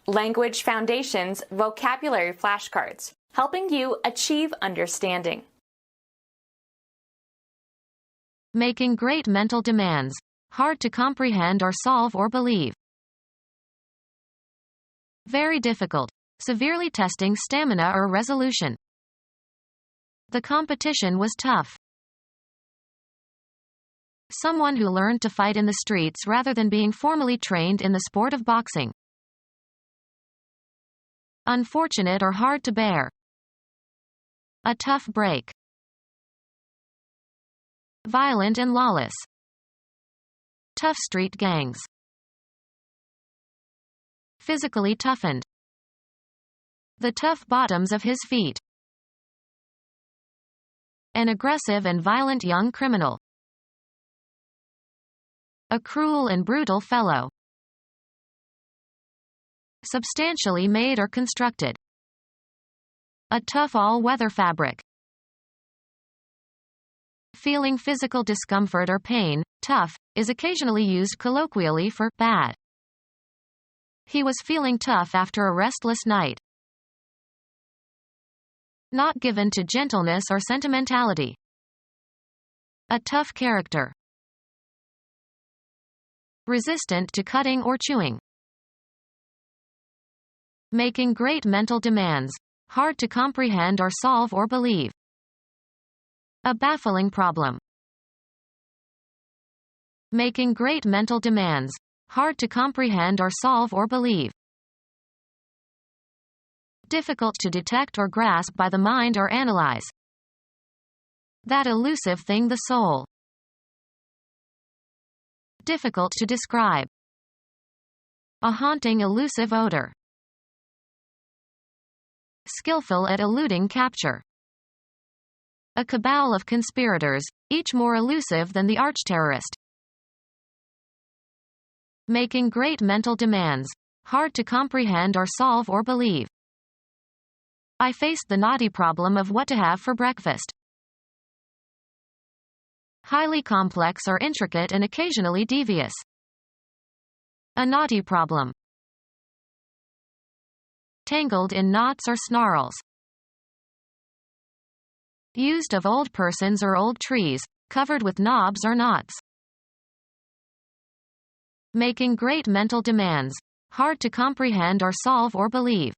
Language Foundations Vocabulary Flashcards, helping you achieve understanding. Making great mental demands, hard to comprehend or solve or believe. Very difficult, severely testing stamina or resolution. The competition was tough. Someone who learned to fight in the streets rather than being formally trained in the sport of boxing. Unfortunate or hard to bear. A tough break. Violent and lawless. Tough street gangs. Physically toughened. The tough bottoms of his feet. An aggressive and violent young criminal. A cruel and brutal fellow. Substantially made or constructed. A tough all-weather fabric. Feeling physical discomfort or pain, tough, is occasionally used colloquially for bad. He was feeling tough after a restless night. Not given to gentleness or sentimentality. A tough character. Resistant to cutting or chewing. Making great mental demands, hard to comprehend or solve or believe. A baffling problem. Making great mental demands, hard to comprehend or solve or believe. Difficult to detect or grasp by the mind or analyze. That elusive thing, the soul. Difficult to describe. A haunting, elusive odor. Skillful at eluding capture. A cabal of conspirators, each more elusive than the arch-terrorist. Making great mental demands, hard to comprehend or solve or believe. I faced the knotty problem of what to have for breakfast. Highly complex or intricate and occasionally devious. A knotty problem. Tangled in knots or snarls. Used of old persons or old trees, covered with knobs or knots. Making great mental demands, hard to comprehend or solve or believe.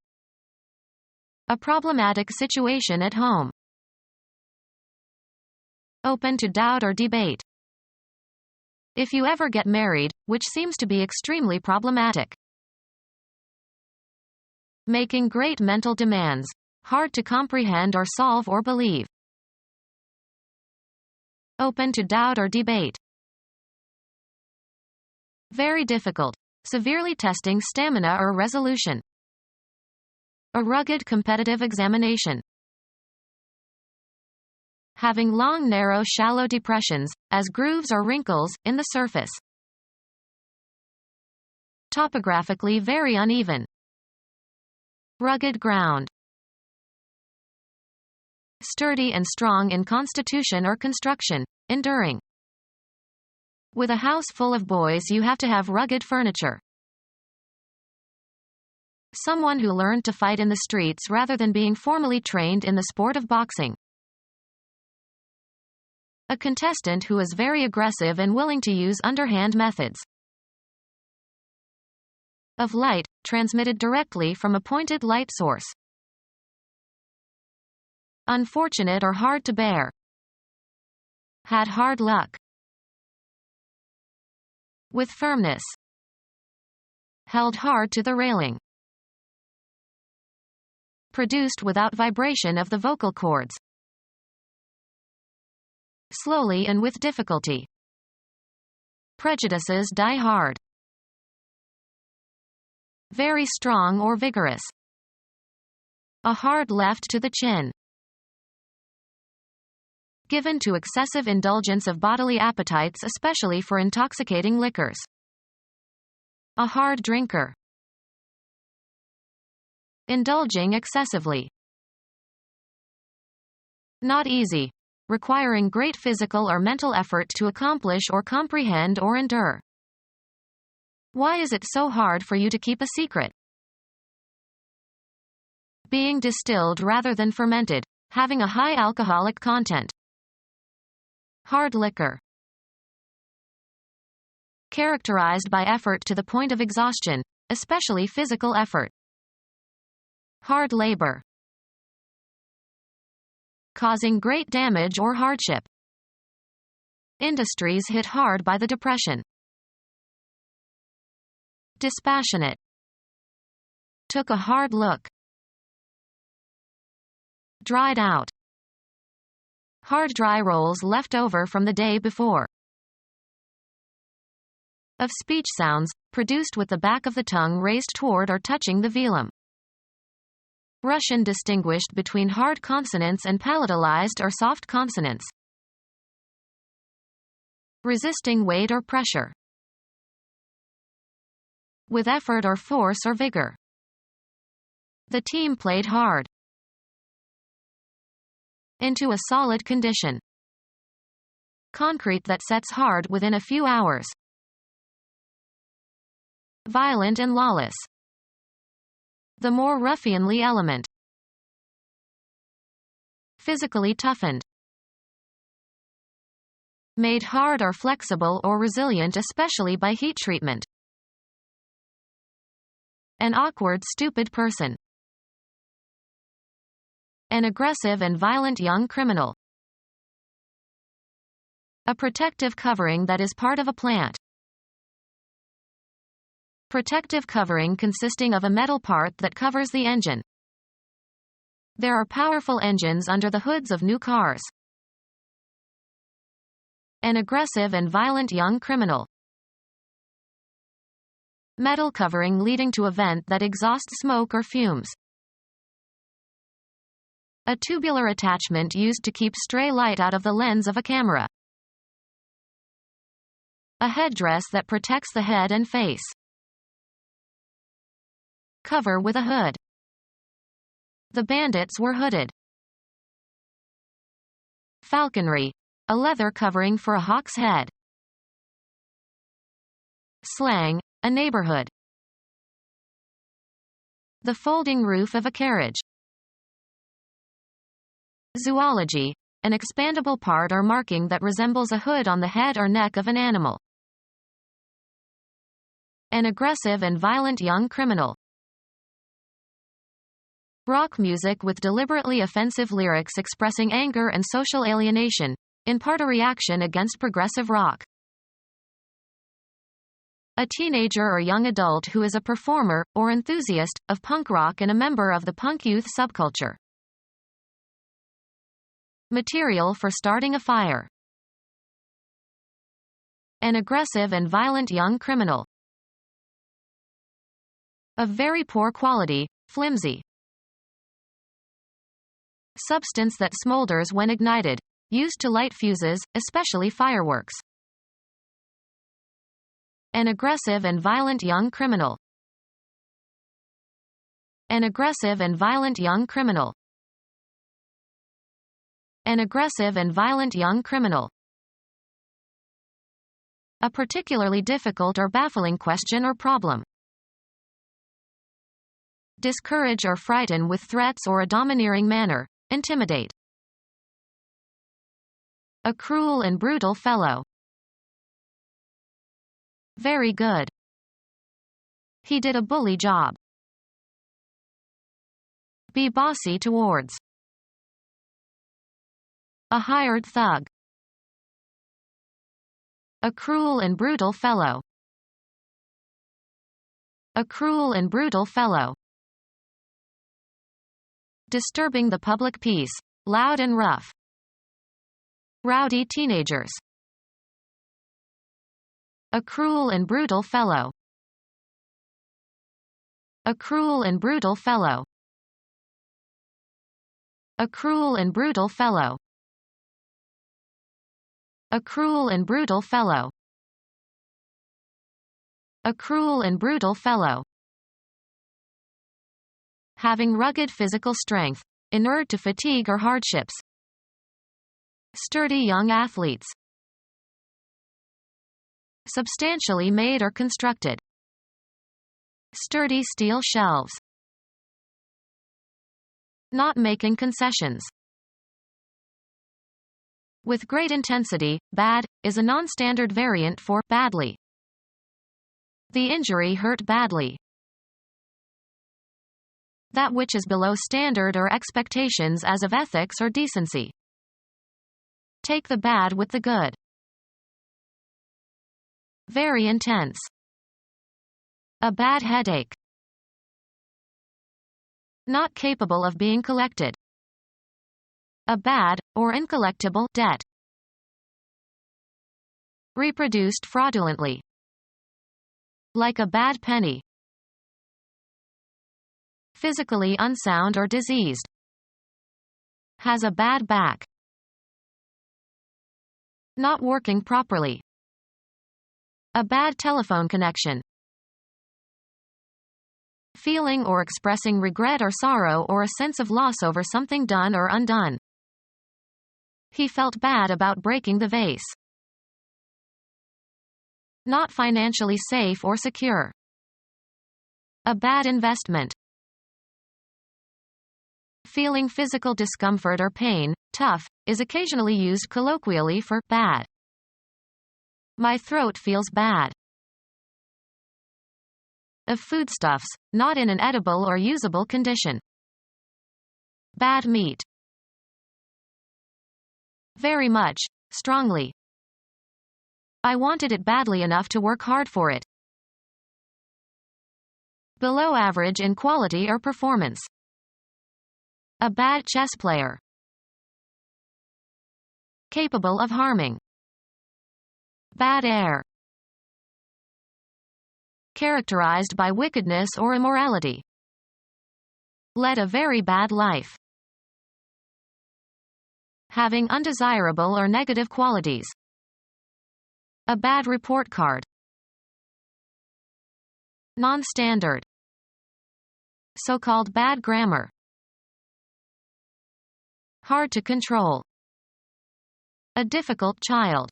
A problematic situation at home. Open to doubt or debate. If you ever get married, which seems to be extremely problematic. Making great mental demands, hard to comprehend or solve or believe. Open to doubt or debate. Very difficult, severely testing stamina or resolution. A rugged competitive examination. Having long, narrow, shallow depressions, as grooves or wrinkles, in the surface. Topographically very uneven. Rugged ground. Sturdy and strong in constitution or construction, enduring. With a house full of boys, you have to have rugged furniture. Someone who learned to fight in the streets rather than being formally trained in the sport of boxing. A contestant who is very aggressive and willing to use underhand methods. Of light, transmitted directly from a pointed light source. Unfortunate or hard to bear. Had hard luck. With firmness. Held hard to the railing. Produced without vibration of the vocal cords. Slowly and with difficulty. Prejudices die hard. Very strong or vigorous. A hard left to the chin. Given to excessive indulgence of bodily appetites, especially for intoxicating liquors. A hard drinker. Indulging excessively. Not easy. Requiring great physical or mental effort to accomplish or comprehend or endure. Why is it so hard for you to keep a secret? Being distilled rather than fermented, having a high alcoholic content. Hard liquor. Characterized by effort to the point of exhaustion, especially physical effort. Hard labor. Causing great damage or hardship. Industries hit hard by the Depression. Dispassionate. Took a hard look. Dried out. Hard dry rolls left over from the day before. Of speech sounds, produced with the back of the tongue raised toward or touching the velum. Russian distinguished between hard consonants and palatalized or soft consonants. Resisting weight or pressure. With effort or force or vigor. The team played hard. Into a solid condition. Concrete that sets hard within a few hours. Violent and lawless. The more ruffianly element. Physically toughened. Made hard or flexible or resilient especially by heat treatment. An awkward, stupid person. An aggressive and violent young criminal. A protective covering that is part of a plant. Protective covering consisting of a metal part that covers the engine. There are powerful engines under the hoods of new cars. An aggressive and violent young criminal. Metal covering leading to a vent that exhausts smoke or fumes. A tubular attachment used to keep stray light out of the lens of a camera. A headdress that protects the head and face. Cover with a hood. The bandits were hooded. Falconry. A leather covering for a hawk's head. Slang. A neighborhood. The folding roof of a carriage. Zoology. An expandable part or marking that resembles a hood on the head or neck of an animal. An aggressive and violent young criminal. Rock music with deliberately offensive lyrics expressing anger and social alienation, in part a reaction against progressive rock. A teenager or young adult who is a performer, or enthusiast, of punk rock and a member of the punk youth subculture. Material for starting a fire. An aggressive and violent young criminal. Of very poor quality, flimsy. Substance that smolders when ignited, used to light fuses, especially fireworks. An aggressive and violent young criminal. An aggressive and violent young criminal. An aggressive and violent young criminal. A particularly difficult or baffling question or problem. Discourage or frighten with threats or a domineering manner, intimidate. A cruel and brutal fellow. Very good. He did a bully job. Be bossy towards. A hired thug. A cruel and brutal fellow. A cruel and brutal fellow. Disturbing the public peace, loud and rough. Rowdy teenagers. A cruel and brutal fellow. A cruel and brutal fellow. A cruel and brutal fellow. A cruel and brutal fellow. A cruel and brutal fellow. Having rugged physical strength, inured to fatigue or hardships. Sturdy young athletes. Substantially made or constructed. Sturdy steel shelves. Not making concessions. With great intensity, bad, is a non-standard variant for badly. The injury hurt badly. That which is below standard or expectations as of ethics or decency. Take the bad with the good. Very intense. A bad headache. Not capable of being collected. A bad, or uncollectible, debt. Reproduced fraudulently. Like a bad penny. Physically unsound or diseased. Has a bad back. Not working properly. A bad telephone connection. Feeling or expressing regret or sorrow or a sense of loss over something done or undone. He felt bad about breaking the vase. Not financially safe or secure. A bad investment. Feeling physical discomfort or pain, tough, is occasionally used colloquially for bad. My throat feels bad. Of foodstuffs, not in an edible or usable condition. Bad meat. Very much, strongly. I wanted it badly enough to work hard for it. Below average in quality or performance. A bad chess player. Capable of harming. Bad air. Characterized by wickedness or immorality. Led a very bad life. Having undesirable or negative qualities. A bad report card. Non-standard. So-called bad grammar. Hard to control. A difficult child.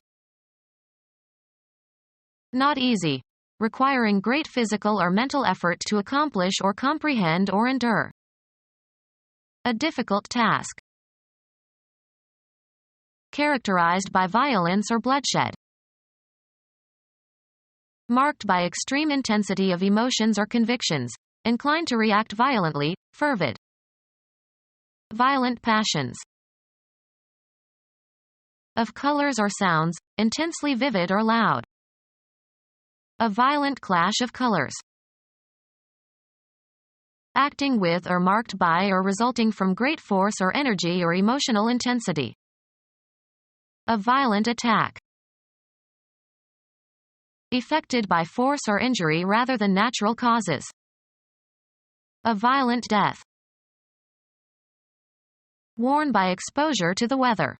Not easy. Requiring great physical or mental effort to accomplish or comprehend or endure. A difficult task. Characterized by violence or bloodshed. Marked by extreme intensity of emotions or convictions, inclined to react violently, fervid. Violent passions. Of colors or sounds, intensely vivid or loud. A violent clash of colors. Acting with or marked by or resulting from great force or energy or emotional intensity. A violent attack. Effected by force or injury rather than natural causes. A violent death. Worn by exposure to the weather.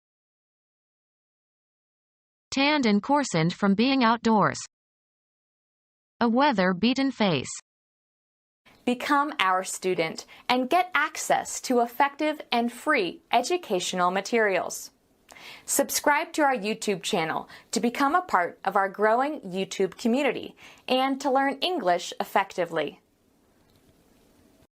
Tanned and coarsened from being outdoors. A weather-beaten face. Become our student and get access to effective and free educational materials. Subscribe to our YouTube channel to become a part of our growing YouTube community and to learn English effectively.